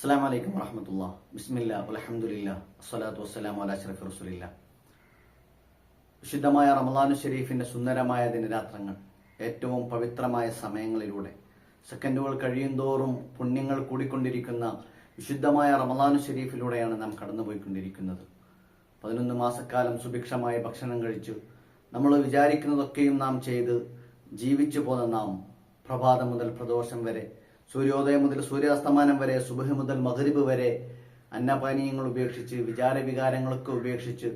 അസ്സലാമു അലൈക്കും വറഹ്മത്തുള്ളാഹി. ബിസ്മില്ലാഹ് വൽഹംദുലില്ലാഹ് വസ്സലാത്തു വസ്സലാമു അലാ അഷ്റഫി റസൂലില്ലാഹ്. വിശുദ്ധമായ റമളാനു ശരീഫിന്റെ സുന്ദരമായ ദിനരാത്രങ്ങൾ, ഏറ്റവും പവിത്രമായ സമയങ്ങളിലൂടെ സെക്കൻഡുകൾ കഴിയുന്തോറും പുണ്യങ്ങൾ കൂടിക്കൊണ്ടിരിക്കുന്ന വിശുദ്ധമായ റമളാനു ശരീഫിലൂടെയാണ് നാം കടന്നുപോയിക്കൊണ്ടിരിക്കുന്നത്. 11 മാസക്കാലം സുഭിക്ഷമായ ഭക്ഷണം കഴിച്ചു നമ്മൾ വിചാരിക്കുന്നതൊക്കെയും നാം ചെയ്ത് ജീവിച്ചു പോന്ന നാം പ്രഭാതം മുതൽ പ്രദോഷം വരെ, സൂര്യോദയം മുതൽ സൂര്യാസ്തമാനം വരെ, സുബഹ് മുതൽ മഗ്രിബ് വരെ അന്നപാനീയങ്ങൾ ഉപേക്ഷിച്ച്, വിചാരവികാരങ്ങളൊക്കെ ഉപേക്ഷിച്ച്,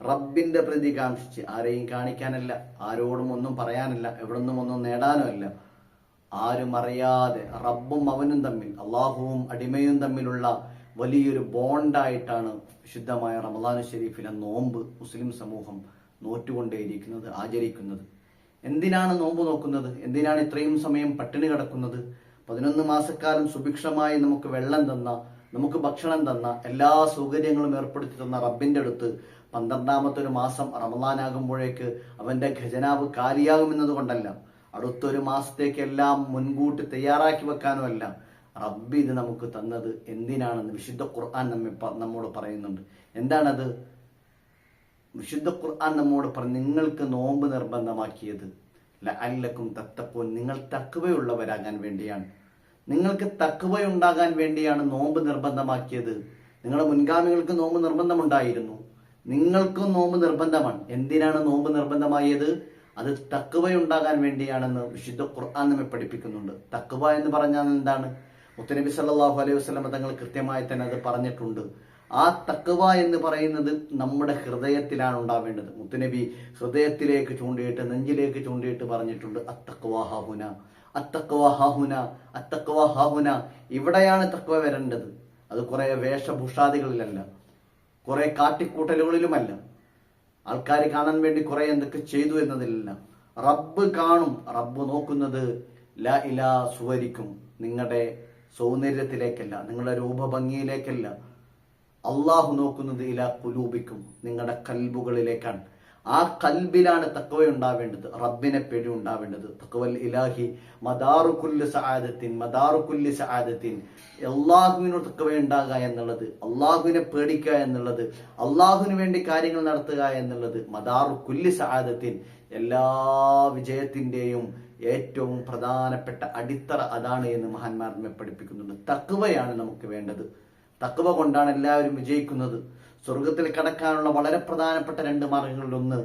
റബ്ബിന്റെ പ്രീതി കാംക്ഷിച്ച്, ആരെയും കാണിക്കാനല്ല, ആരോടും ഒന്നും പറയാനല്ല, എവിടൊന്നും ഒന്നും നേടാനോ അല്ല, ആരും അറിയാതെ റബ്ബും അവനും തമ്മിൽ, അള്ളാഹുവും അടിമയും തമ്മിലുള്ള വലിയൊരു ബോണ്ടായിട്ടാണ് വിശുദ്ധമായ റമളാനു ശരീഫിലെ നോമ്പ് മുസ്ലിം സമൂഹം നോറ്റുകൊണ്ടേയിരിക്കുന്നത്, ആചരിക്കുന്നത്. എന്തിനാണ് നോമ്പ് നോക്കുന്നത്? എന്തിനാണ് ഇത്രയും സമയം പട്ടിണി കിടക്കുന്നത്? 11 മാസക്കാലം സുഭിക്ഷമായി നമുക്ക് വെള്ളം തന്ന, നമുക്ക് ഭക്ഷണം തന്ന, എല്ലാ സൗകര്യങ്ങളും ഏർപ്പെടുത്തി തന്ന റബ്ബിന്റെ അടുത്ത് 12ാമത്തെ ഒരു മാസം റമളാനാകുമ്പോഴേക്ക് അവന്റെ ഖജനാവ് കാലിയാകുമെന്നത് കൊണ്ടല്ല, അടുത്തൊരു മാസത്തേക്കെല്ലാം മുൻകൂട്ടി തയ്യാറാക്കി വെക്കാനും അല്ല, റബ്ബ് ഇത് നമുക്ക് തന്നത് എന്തിനാണെന്ന് വിശുദ്ധ ഖുർആൻ നമ്മോട് പറയുന്നുണ്ട്. എന്താണത്? വിശുദ്ധ ഖുർആൻ നമ്മോട് നിങ്ങൾക്ക് നോമ്പ് നിർബന്ധമാക്കിയത് ലഅല്ലക്കും തത്തഖൂൻ, നിങ്ങൾ തഖ്വയുള്ളവരാകാൻ വേണ്ടിയാണ്. നിങ്ങൾക്ക് തഖ്വയുണ്ടാകാൻ വേണ്ടിയാണ് നോമ്പ് നിർബന്ധമാക്കിയത്. നിങ്ങളുടെ മുൻഗാമികൾക്ക് നോമ്പ് നിർബന്ധമുണ്ടായിരുന്നു, നിങ്ങൾക്കും നോമ്പ് നിർബന്ധമാണ്. എന്തിനാണ് നോമ്പ് നിർബന്ധമായത്? അത് തഖ്വയുണ്ടാകാൻ വേണ്ടിയാണെന്ന് വിശുദ്ധ ഖുർആൻ നമ്മെ പഠിപ്പിക്കുന്നുണ്ട്. തഖ്വ എന്ന് പറഞ്ഞാൽ എന്താണ്? മുത്തനബി സല്ലല്ലാഹു അലൈഹി വസല്ലം തങ്ങൾ കൃത്യമായി തന്നെ അത് പറഞ്ഞിട്ടുണ്ട്. ആ തഖ്വ എന്ന് പറയുന്നത് നമ്മുടെ ഹൃദയത്തിലാണ് ഉണ്ടാവേണ്ടത്. മുത്തനബി ഹൃദയത്തിലേക്ക് ചൂണ്ടിയിട്ട്, നെഞ്ചിലേക്ക് ചൂണ്ടിയിട്ട് പറഞ്ഞിട്ടുണ്ട്, അത്തഖ്വ ഹാഹുന, അത്തഖ്വ ഹാഹുന, അത്തഖ്വ ഹാഹുന. ഇവിടെയാണ് തഖ്വ വരേണ്ടത്. അത് കുറെ വേഷഭൂഷാദികളിലല്ല, കുറെ കാട്ടിക്കൂട്ടലുകളിലുമല്ല, ആൾക്കാർ കാണാൻ വേണ്ടി കുറെ എന്തൊക്കെ ചെയ്തു എന്നതിലല്ല. റബ്ബ് കാണും. റബ്ബ് നോക്കുന്നത് ലാ ഇലാ സുവരിക്കും, നിങ്ങളുടെ സൗന്ദര്യത്തിലേക്കല്ല, നിങ്ങളുടെ രൂപഭംഗിയിലേക്കല്ല. അള്ളാഹു നോക്കുന്നത് ഇലാ കുലൂബിക്കും, നിങ്ങളുടെ കൽബുകളിലേക്കാണ്. ആ കൽബിലാണ് തഖ്വ ഉണ്ടാവേണ്ടത്, റബ്ബിനെ പേടി ഉണ്ടാവേണ്ടത്. തഖ്വൽ ഇലാഹി മദാറു കുല്ലി സആദത്തിൻ, മദാറു കുല്ലി സആദത്തിൻ. അള്ളാഹുവിനോട് തഖ്വ ഉണ്ടാകുക എന്നുള്ളത്, അള്ളാഹുവിനെ പേടിക്കുക എന്നുള്ളത്, അള്ളാഹുവിന് വേണ്ടി കാര്യങ്ങൾ നടത്തുക എന്നുള്ളത് മദാറു കുല്ലി സആദത്തിൻ, എല്ലാ വിജയത്തിന്റെയും ഏറ്റവും പ്രധാനപ്പെട്ട അടിത്തറ അതാണ് എന്ന് മഹാന്മാർ നമ്മെ പഠിപ്പിക്കുന്നുണ്ട്. തഖ്വയാണ് നമുക്ക് വേണ്ടത്. തഖ്വ കൊണ്ടാണ് എല്ലാവരും വിജയിക്കുന്നത്. സ്വർഗത്തിൽ കടക്കാനുള്ള വളരെ പ്രധാനപ്പെട്ട 2 മാർഗങ്ങളിൽ ഒന്ന്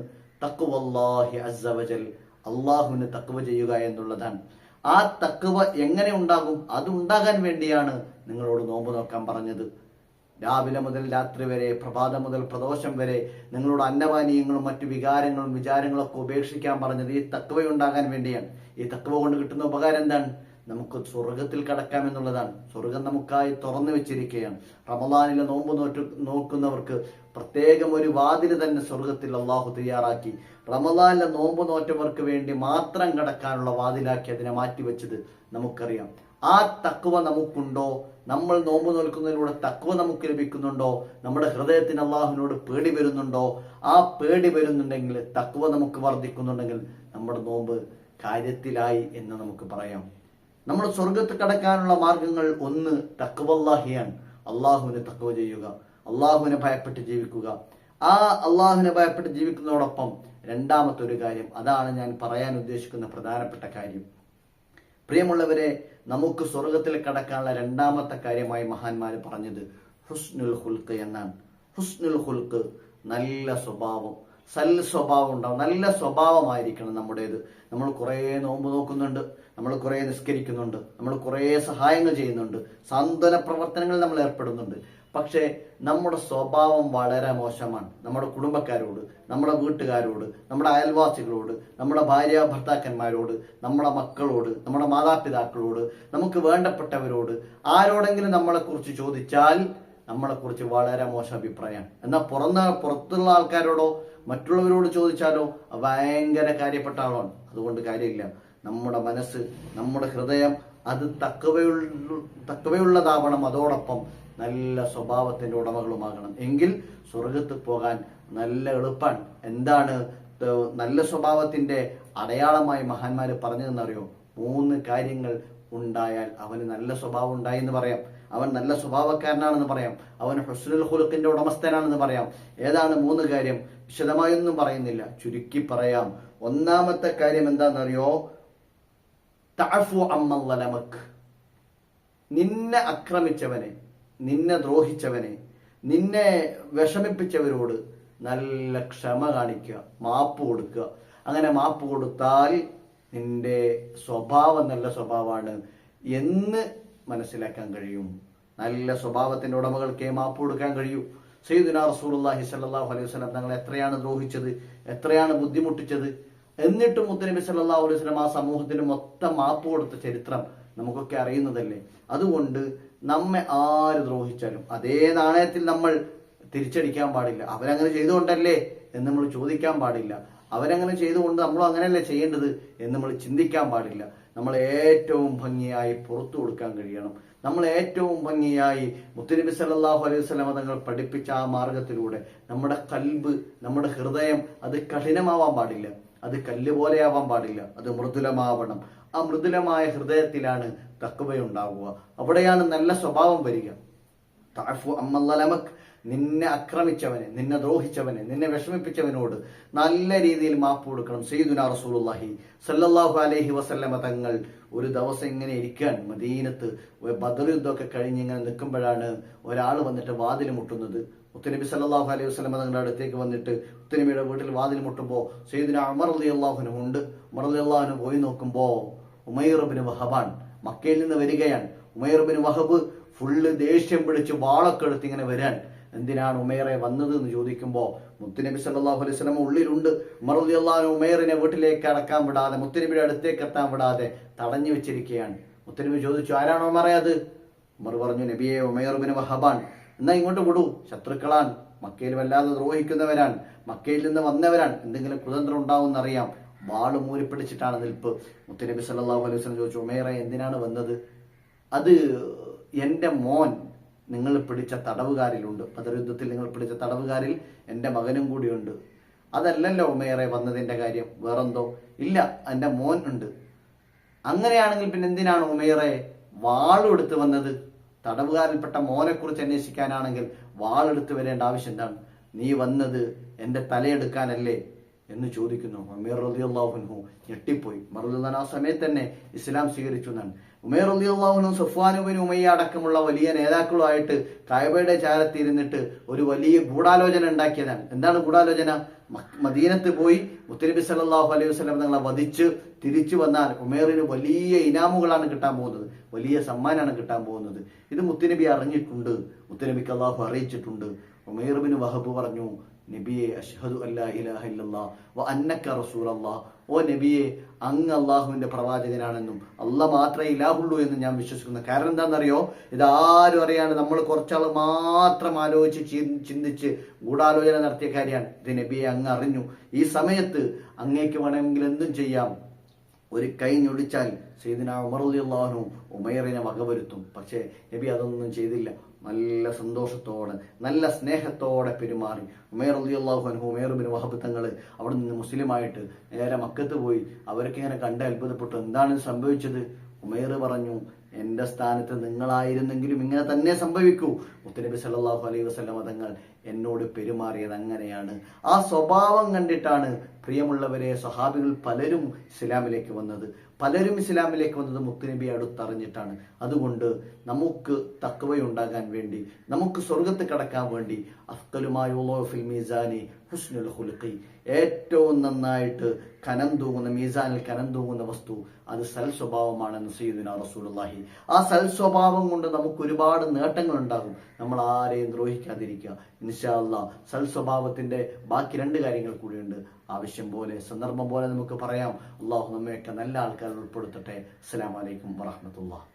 തഖ്വല്ലാഹി അസ്സ വജൽ, അള്ളാഹുവിന് തഖ്വ ചെയ്യുക എന്നുള്ളതാണ്. ആ തഖ്വ എങ്ങനെ ഉണ്ടാകും? അത് ഉണ്ടാകാൻ വേണ്ടിയാണ് നിങ്ങളോട് നോമ്പ് നോക്കാൻ പറഞ്ഞത്. രാവിലെ മുതൽ രാത്രി വരെ, പ്രഭാതം മുതൽ പ്രദോഷം വരെ നിങ്ങളോട് അന്നപാനീയങ്ങളും മറ്റു വികാരങ്ങളും വിചാരങ്ങളൊക്കെ ഉപേക്ഷിക്കാൻ പറഞ്ഞത് ഈ തഖ്വ ഉണ്ടാകാൻ വേണ്ടിയാണ്. ഈ തഖ്വ കൊണ്ട് കിട്ടുന്ന ഉപകാരം എന്താണ്? നമുക്ക് സ്വർഗത്തിൽ കടക്കാം എന്നുള്ളതാണ്. സ്വർഗം നമുക്കായി തുറന്നു വെച്ചിരിക്കുകയാണ്. റമളാനിലെ നോമ്പ് നോക്കുന്നവർക്ക് പ്രത്യേകം ഒരു വാതില് തന്നെ സ്വർഗത്തിൽ അള്ളാഹു തയ്യാറാക്കി. റമളാനിലെ നോമ്പ് നോറ്റവർക്ക് വേണ്ടി മാത്രം കടക്കാനുള്ള വാതിലാക്കി അതിനെ മാറ്റിവെച്ചത് നമുക്കറിയാം. ആ തഖ്വ നമുക്കുണ്ടോ? നമ്മൾ നോമ്പ് നോൽക്കുന്നതിലൂടെ തഖ്വ നമുക്ക് ലഭിക്കുന്നുണ്ടോ? നമ്മുടെ ഹൃദയത്തിന് അള്ളാഹുവിനോട് പേടി വരുന്നുണ്ടോ? ആ പേടി വരുന്നുണ്ടെങ്കിൽ, തഖ്വ നമുക്ക് വർദ്ധിക്കുന്നുണ്ടെങ്കിൽ നമ്മുടെ നോമ്പ് കാര്യത്തിലായി എന്ന് നമുക്ക് പറയാം. നമ്മൾ സ്വർഗത്ത് കടക്കാനുള്ള മാർഗങ്ങൾ ഒന്ന് തഖ്വല്ലാഹിയാണ്. അള്ളാഹുവിനെ തഖ്വ ചെയ്യുക, അള്ളാഹുവിനെ ഭയപ്പെട്ട് ജീവിക്കുക. ആ അള്ളാഹുവിനെ ഭയപ്പെട്ട് ജീവിക്കുന്നതോടൊപ്പം രണ്ടാമത്തെ ഒരു കാര്യം, അതാണ് ഞാൻ പറയാൻ ഉദ്ദേശിക്കുന്ന പ്രധാനപ്പെട്ട കാര്യം. പ്രിയമുള്ളവരെ, നമുക്ക് സ്വർഗത്തിൽ കടക്കാനുള്ള 2ാമത്തെ കാര്യമായി മഹാന്മാർ പറഞ്ഞത് ഹുസ്നുൽ ഖുൽഖ് എന്നാണ്. ഹുസ്നുൽ ഖുൽഖ്, നല്ല സ്വഭാവം, സ്വഭാവം ഉണ്ടാവും. നല്ല സ്വഭാവമായിരിക്കണം നമ്മുടേത്. നമ്മൾ കുറേ നോമ്പ് നോക്കുന്നുണ്ട്, നമ്മൾ കുറേ നിസ്കരിക്കുന്നുണ്ട്, നമ്മൾ കുറേ സഹായങ്ങൾ ചെയ്യുന്നുണ്ട്, സാന്ത്വന പ്രവർത്തനങ്ങളിൽ നമ്മൾ ഏർപ്പെടുന്നുണ്ട്. പക്ഷേ നമ്മുടെ സ്വഭാവം വളരെ മോശമാണ്. നമ്മുടെ കുടുംബക്കാരോട്, നമ്മുടെ വീട്ടുകാരോട്, നമ്മുടെ അയൽവാസികളോട്, നമ്മുടെ ഭാര്യ ഭർത്താക്കന്മാരോട്, നമ്മുടെ മക്കളോട്, നമ്മുടെ മാതാപിതാക്കളോട്, നമുക്ക് വേണ്ടപ്പെട്ടവരോട് ആരോടെങ്കിലും നമ്മളെക്കുറിച്ച് ചോദിച്ചാൽ നമ്മളെക്കുറിച്ച് വളരെ മോശം അഭിപ്രായമാണ്. എന്നാൽ പുറത്തുള്ള ആൾക്കാരോടോ മറ്റുള്ളവരോട് ചോദിച്ചാലോ ഭയങ്കര കാര്യപ്പെട്ട ആളാണ്. അതുകൊണ്ട് കാര്യമില്ല. നമ്മുടെ മനസ്സ്, നമ്മുടെ ഹൃദയം അത് തഖ്വയുള്ളതാവണം. അതോടൊപ്പം നല്ല സ്വഭാവത്തിന്റെ ഉടമകളുമാകണം. എങ്കിൽ സ്വർഗത്ത് പോകാൻ നല്ല എളുപ്പമാണ്. എന്താണ് നല്ല സ്വഭാവത്തിന്റെ അടയാളമായി മഹാന്മാര് പറഞ്ഞതെന്നറിയോ? 3 കാര്യങ്ങൾ ഉണ്ടായാൽ അവന് നല്ല സ്വഭാവം ഉണ്ടായി എന്ന് പറയാം. അവൻ നല്ല സ്വഭാവക്കാരനാണെന്ന് പറയാം, അവൻ ഹുസ്നുൽ ഖുലുഖിന്റെ ഉടമസ്ഥനാണെന്ന് പറയാം. ഏതാണ് 3 കാര്യം? വിശദമായൊന്നും പറയുന്നില്ല, ചുരുക്കി പറയാം. ഒന്നാമത്തെ കാര്യം എന്താണെന്നറിയോ? തഅഫു അമ്മൻ ളലമക്. നിന്നെ ആക്രമിച്ചവനെ, നിന്നെ ദ്രോഹിച്ചവനെ, നിന്നെ വിഷമിപ്പിച്ചവരോട് നല്ല ക്ഷമ കാണിക്കുക, മാപ്പ് കൊടുക്കുക. അങ്ങനെ മാപ്പ് കൊടുത്താൽ നിന്റെ സ്വഭാവം നല്ല സ്വഭാവമാണ് എന്ന് മനസ്സിലാക്കാൻ കഴിയും. നല്ല സ്വഭാവത്തിന്റെ ഉടമകൾക്കേ മാപ്പ് കൊടുക്കാൻ കഴിയൂ. സയ്യിദുനാ റസൂലുള്ളാഹി സ്വല്ലല്ലാഹു അലൈഹി വസല്ലം തങ്ങളെ എത്രയാണ് ദ്രോഹിച്ചത്, എത്രയാണ് ബുദ്ധിമുട്ടിച്ചത്, എന്നിട്ടും മുത്തുനബി സല്ലല്ലാഹു അലൈഹി വസല്ലം ആ സമൂഹത്തിന് മൊത്തം മാപ്പ് കൊടുത്ത ചരിത്രം നമുക്കൊക്കെ അറിയുന്നതല്ലേ. അതുകൊണ്ട് നമ്മെ ആര് ദ്രോഹിച്ചാലും അതേ നാണയത്തിൽ നമ്മൾ തിരിച്ചടിക്കാൻ പാടില്ല. അവരങ്ങനെ ചെയ്തുകൊണ്ടല്ലേ എന്ന് നമ്മൾ ചോദിക്കാൻ പാടില്ല. അവരങ്ങനെ ചെയ്തുകൊണ്ട് നമ്മളും അങ്ങനെയല്ലേ ചെയ്യേണ്ടത് എന്ന് നമ്മൾ ചിന്തിക്കാൻ പാടില്ല. നമ്മൾ ഏറ്റവും ഭംഗിയായി പുറത്തു കൊടുക്കാൻ കഴിയണം. നമ്മൾ ഏറ്റവും ഭംഗിയായി മുത്തുനബി സല്ലല്ലാഹു അലൈഹി വസല്ലം തങ്ങൾ പഠിപ്പിച്ച ആ മാർഗത്തിലൂടെ നമ്മുടെ കൽബ്, നമ്മുടെ ഹൃദയം അത് കഠിനമാവാൻ പാടില്ല, അത് കല്ല് പോലെയാവാൻ പാടില്ല, അത് മൃദുലമാവണം. ആ മൃദുലമായ ഹൃദയത്തിലാണ് തഖ്വയുണ്ടാവുക, അവിടെയാണ് നല്ല സ്വഭാവം വരിക. തഅഫു അമ്മൻ ളലമക്. നിന്നെ ആക്രമിച്ചവനെ, നിന്നെ ദ്രോഹിച്ചവനെ, നിന്നെ വിഷമിപ്പിച്ചവനോട് നല്ല രീതിയിൽ മാപ്പ് കൊടുക്കണം. സയ്യിദുനാ റസൂലുള്ളാഹി സല്ലല്ലാഹു അലൈഹി വസല്ലമ തങ്ങൾ ഒരു ദിവസം ഇങ്ങനെ ഇരിക്കാൻ മദീനത്ത് ബദർ യുദ്ധമൊക്കെ കഴിഞ്ഞ് ഇങ്ങനെ നിൽക്കുമ്പോഴാണ് ഒരാൾ വന്നിട്ട് വാതിൽ മുട്ടുന്നത്. മുത്തുനബി സല്ലല്ലാഹു അലൈഹി വസല്ലമ തങ്ങളുടെ അടുത്തേക്ക് വന്നിട്ട് മുത്തുനബിയുടെ വീട്ടിൽ വാതിൽ മുട്ടുമ്പോൾ സയ്യിദുനാ ഉമർ റളിയല്ലാഹു അൻഹു ഉണ്ട്. ഉമർ റളിയല്ലാഹു അൻഹു പോയി നോക്കുമ്പോൾ ഉമൈർ ഇബ്നു വഹബാൻ മക്കയിൽ നിന്ന് വരികയാണ്. ഉമൈർ ഇബ്നു വഹബ് ഫുള്ള് ദേഷ്യം പിടിച്ച് വാളൊക്കെ എടുത്ത് ഇങ്ങനെ വരാൻ. എന്തിനാണ് ഉമൈറെ വന്നത് എന്ന് ചോദിക്കുമ്പോൾ മുത്തുനബി സല്ലല്ലാഹു അലൈഹി വസല്ലം ഉള്ളിലുണ്ട്. ഉമർ റളിയല്ലാഹു അൻഹു ഉമൈറിനെ വീട്ടിലേക്ക് അടക്കാൻ വിടാതെ, മുത്തുനബിയുടെ അടുത്തേക്ക് എത്താൻ വിടാതെ തടഞ്ഞു വെച്ചിരിക്കുകയാണ്. മുത്തുനബി ചോദിച്ചു, ആരാണോ ഉമറേ അത്? ഉമർ പറഞ്ഞു, നബിയെ, ഉമൈർ ഇബ്നു വഹബാൻ. എന്നാ ഇങ്ങോട്ട് വിടൂ, ശത്രുക്കളാൻ, മക്കയിൽ വല്ലാതെ ദ്രോഹിക്കുന്നവരാൻ, മക്കയിൽ നിന്ന് വന്നവരാൻ, എന്തെങ്കിലും കുതന്ത്രം ഉണ്ടാവുമെന്നറിയാം. വാള് മൂരിപ്പിടിച്ചിട്ടാണ് നിൽപ്പ്. മുത്തുനബി സല്ലല്ലാഹു അലൈഹി വസല്ലം ചോദിച്ചു, ഉമൈറെ എന്തിനാണ് വന്നത്? അത് എന്റെ മോൻ നിങ്ങൾ പിടിച്ച തടവുകാരിലുണ്ട്, ബദർ യുദ്ധത്തിൽ നിങ്ങൾ പിടിച്ച തടവുകാരിൽ എൻ്റെ മകനും കൂടിയുണ്ട്. അതല്ലല്ലോ ഉമൈറെ വന്നതിന്റെ കാര്യം, വേറെന്തോ? ഇല്ല, എൻ്റെ മോൻ ഉണ്ട്. അങ്ങനെയാണെങ്കിൽ പിന്നെ എന്തിനാണ് ഉമൈറെ വാളെടുത്ത് വന്നത്? തടവുകാരിൽപ്പെട്ട മോനെ കുറിച്ച് അന്വേഷിക്കാനാണെങ്കിൽ വാളെടുത്ത് വരേണ്ട ആവശ്യം എന്താണ്? നീ വന്നത് എൻ്റെ തലയെടുക്കാനല്ലേ എന്ന് ചോദിക്കുന്നു. ഉമൈർ റളിയല്ലാഹു അൻഹു ഞെട്ടിപ്പോയി. മറുനാ സമയത്ത് തന്നെ ഇസ്ലാം സ്വീകരിച്ചു എന്നാണ്. ഉമൈർ റളിയല്ലാഹു അൻഹു സഫ്വാൻ ഇബ്നു ഉമയ്യ അടക്കമുള്ള വലിയ നേതാക്കളുമായിട്ട് കഅബയുടെ ചാരത്തിരുന്നിട്ട് ഒരു വലിയ ഗൂഢാലോചന ഉണ്ടാക്കിയതാണ്. എന്താണ് ഗൂഢാലോചന? മദീനത്ത് പോയി മുത്തുനബി സല്ലല്ലാഹു അലൈഹി വസല്ലം തങ്ങളെ വധിച്ച് തിരിച്ചു വന്നാൽ ഉമൈറിന് വലിയ ഇനാമുകളാണ് കിട്ടാൻ പോകുന്നത്, വലിയ സമ്മാനാണ് കിട്ടാൻ പോകുന്നത്. ഇത് മുത്തുനബി അറിഞ്ഞിട്ടുണ്ട്, മുത്തുനബിക്ക് അല്ലാഹു അറിയിച്ചിട്ടുണ്ട്. ഉമൈർ ഇബ്നു വഹബ് പറഞ്ഞു, നബിയെ, അഷ്ഹദു അല്ലാ ഇലാഹ ഇല്ലല്ലാഹ് വ അന്നക റസൂലല്ലാഹ്. ഓ നബിയെ, അങ്ങ് അള്ളാഹുവിന്റെ പ്രവാചകനാണെന്നും അള്ളാഹ് മാത്രമേ ഇലാഹുള്ളൂ എന്നും ഞാൻ വിശ്വസിക്കുന്നു. കാരണം എന്താണെന്നറിയോ? ഇതാരും അറിയാണ്ട് നമ്മൾ കുറച്ചാൾ മാത്രം ആലോചിച്ച് ചിന്തിച്ച് ഗൂഢാലോചന നടത്തിയ കാര്യമാണ്. ഇത് നബിയെ അങ്ങ് അറിഞ്ഞു. ഈ സമയത്ത് അങ്ങേക്ക് വേണമെങ്കിൽ എന്തും ചെയ്യാം. ഒരു കൈ ഞൊടിച്ചാൽ സയ്യിദുനാ ഉമർ റളിയല്ലാഹു അൻഹു ഉമൈറിനെ വകവരുത്തും. പക്ഷേ നബി അതൊന്നും ചെയ്തില്ല. നല്ല സന്തോഷത്തോടെ, നല്ല സ്നേഹത്തോടെ പെരുമാറി. ഉമൈർ റളിയല്ലാഹു അൻഹു, ഉമൈർ ഇബ്നു വഹബ് തങ്ങൾ അവിടെ നിന്ന് മുസ്ലിമായിട്ട് നേരെ മക്കത്ത് പോയി. അവർക്ക് ഇങ്ങനെ കണ്ട് അത്ഭുതപ്പെട്ടു. എന്താണ് സംഭവിച്ചത്? ഉമൈർ പറഞ്ഞു, എന്റെ സ്ഥാനത്ത് നിങ്ങളായിരുന്നെങ്കിലും ഇങ്ങനെ തന്നെ സംഭവിക്കൂ. മുത്തുനബി സല്ലല്ലാഹു അലൈഹി വസല്ലം തങ്ങൾ എന്നോട് പെരുമാറിയത് അങ്ങനെയാണ്. ആ സ്വഭാവം കണ്ടിട്ടാണ് പ്രിയമുള്ളവരെ സ്വഹാബികൾ പലരും ഇസ്ലാമിലേക്ക് വന്നത്. പലരും ഇസ്ലാമിലേക്ക് വന്നത് മുത്തുനബി അടുത്തറിഞ്ഞിട്ടാണ്. അതുകൊണ്ട് നമുക്ക് തഖ്വയുണ്ടാകാൻ വേണ്ടി, നമുക്ക് സ്വർഗത്ത് കടക്കാൻ വേണ്ടി അഫ്ദലുമായുള്ളാഹു ഫിൽ മീസാനി ഹുസ്നുൽ ഖുലുഖി, ഏറ്റവും നന്നായിട്ട് കനം തൂങ്ങുന്ന, മീസാനിൽ കനം തൂങ്ങുന്ന വസ്തു അത് സൽ സ്വഭാവമാണെന്ന് സയ്യിദുനാ റസൂലുള്ളാഹി. ആ സൽ സ്വഭാവം കൊണ്ട് നമുക്ക് ഒരുപാട് നേട്ടങ്ങൾ ഉണ്ടാകും. നമ്മൾ ആരെയും ദ്രോഹിക്കാതിരിക്കുക. ഇൻഷാ അല്ലാഹ് സൽ സ്വഭാവത്തിന്റെ ബാക്കി 2 കാര്യങ്ങൾ കൂടിയുണ്ട്. ആവശ്യം പോലെ, സന്ദർഭം പോലെ നമുക്ക് പറയാം. അള്ളാഹു നമ്മയൊക്കെ നല്ല ആൾക്കാർ ഉൾപ്പെടുത്തട്ടെ. അസ്സലാമു അലൈക്കും വറഹ്മത്തുള്ളാഹി.